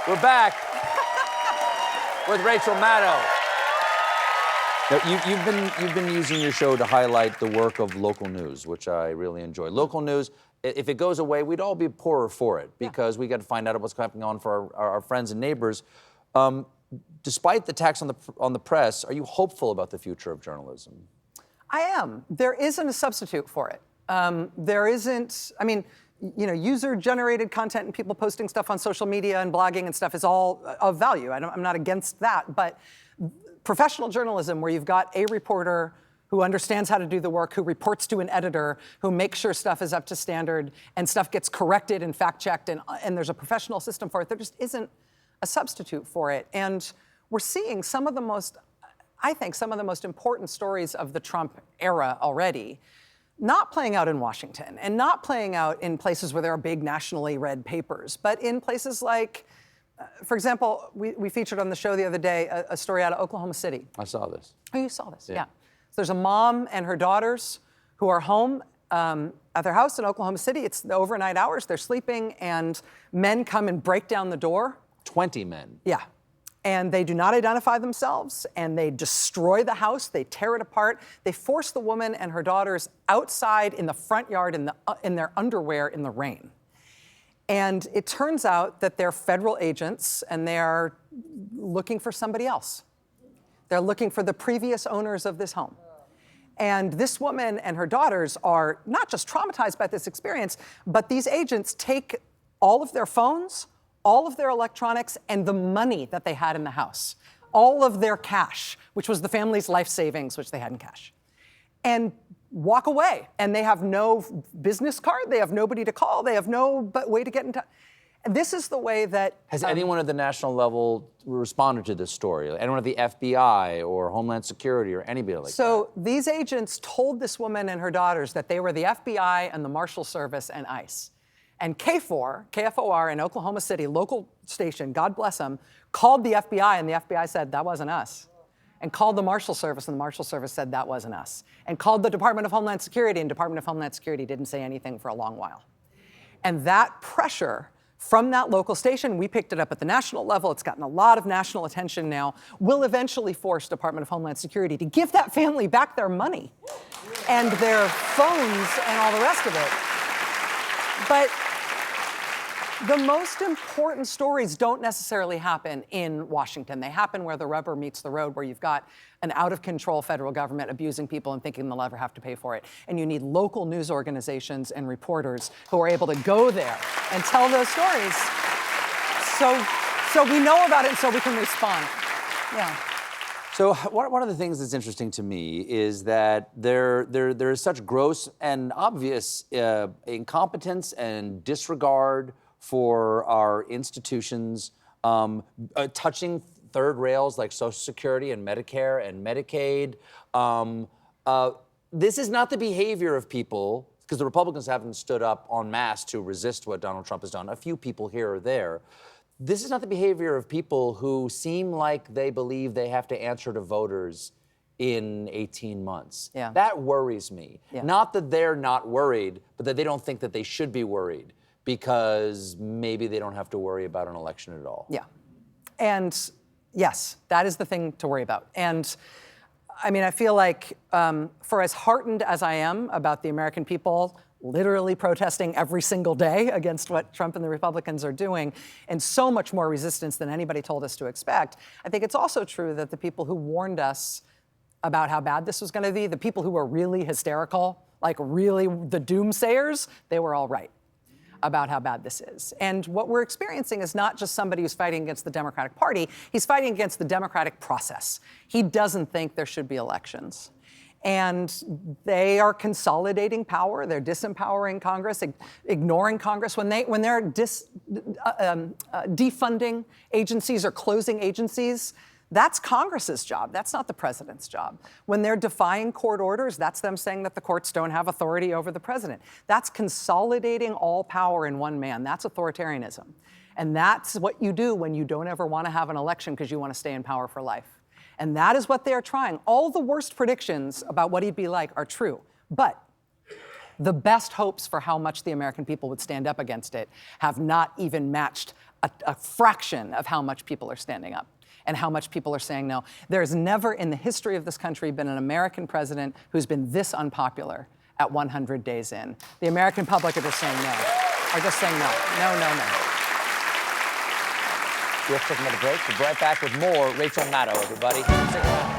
We're back with Rachel Maddow. Now, you've been using your show to highlight the work of local news, which I really enjoy. Local news, if it goes away, we'd all be poorer for it because we got to find out what's happening on for our friends and neighbors. Despite the tax on the press, are you hopeful about the future of journalism? I am. There isn't a substitute for it. There isn't. I mean, you know, user-generated content and people posting stuff on social media and blogging and stuff is all of value. I'm not against that, but professional journalism, where you've got a reporter who understands how to do the work, who reports to an editor, who makes sure stuff is up to standard and stuff gets corrected and fact-checked, and there's a professional system for it. There just isn't a substitute for it. And we're seeing some of the most, I think, some of the most important stories of the Trump era already not playing out in Washington and not playing out in places where there are big nationally read papers, but in places like, for example, we featured on the show the other day a story out of Oklahoma City. I saw this. Oh, you saw this? Yeah. So there's a mom and her daughters who are home at their house in Oklahoma City. It's the overnight hours. They're sleeping, and men come and break down the door. 20 men. Yeah. And they do not identify themselves, and they destroy the house. They tear it apart. They force the woman and her daughters outside in the front yard in their underwear in the rain. And it turns out that they're federal agents, and they're looking for somebody else. They're looking for the previous owners of this home. And this woman and her daughters are not just traumatized by this experience, but these agents take all of their phones, all of their electronics, and the money that they had in the house, all of their cash, which was the family's life savings, which they had in cash, and walk away. And they have no business card, they have nobody to call, they have no way to get in touch. This is the way that... Has anyone at the national level responded to this story? Anyone at the FBI or Homeland Security or anybody like that? So these agents told this woman and her daughters that they were the FBI and the Marshal Service and ICE. And KFOR in Oklahoma City, local station, God bless them, called the FBI, and the FBI said, that wasn't us. And called the Marshal Service, and the Marshal Service said, that wasn't us. And called the Department of Homeland Security, and Department of Homeland Security didn't say anything for a long while. And that pressure from that local station, we picked it up at the national level, it's gotten a lot of national attention now, will eventually force Department of Homeland Security to give that family back their money and their phones and all the rest of it. But the most important stories don't necessarily happen in Washington. They happen where the rubber meets the road, where you've got an out-of-control federal government abusing people and thinking they'll ever have to pay for it. And you need local news organizations and reporters who are able to go there and tell those stories so we know about it and so we can respond. Yeah. So one of the things that's interesting to me is that there is such gross and obvious incompetence and disregard for our institutions, touching third rails like Social Security and Medicare and Medicaid. This is not the behavior of people, because the Republicans haven't stood up en masse to resist what Donald Trump has done, a few people here or there. This is not the behavior of people who seem like they believe they have to answer to voters in 18 months. Yeah. That worries me. Yeah. Not that they're not worried, but that they don't think that they should be worried, because maybe they don't have to worry about an election at all. Yeah. And yes, that is the thing to worry about. And I mean, I feel like for as heartened as I am about the American people literally protesting every single day against what Trump and the Republicans are doing, and so much more resistance than anybody told us to expect, I think it's also true that the people who warned us about how bad this was going to be, the people who were really hysterical, like really the doomsayers, they were all right about how bad this is. And what we're experiencing is not just somebody who's fighting against the Democratic Party, he's fighting against the democratic process. He doesn't think there should be elections. And they are consolidating power, they're disempowering Congress, ignoring Congress. When they're defunding agencies or closing agencies, that's Congress's job. That's not the president's job. When they're defying court orders, that's them saying that the courts don't have authority over the president. That's consolidating all power in one man. That's authoritarianism. And that's what you do when you don't ever want to have an election because you want to stay in power for life. And that is what they are trying. All the worst predictions about what he'd be like are true. But the best hopes for how much the American people would stand up against it have not even matched a fraction of how much people are standing up and how much people are saying no. There's never in the history of this country been an American president who's been this unpopular at 100 days in. The American public are just saying no. Are just saying no. No, no, no. We have to take another break. We'll be right back with more Rachel Maddow, everybody. Stick around.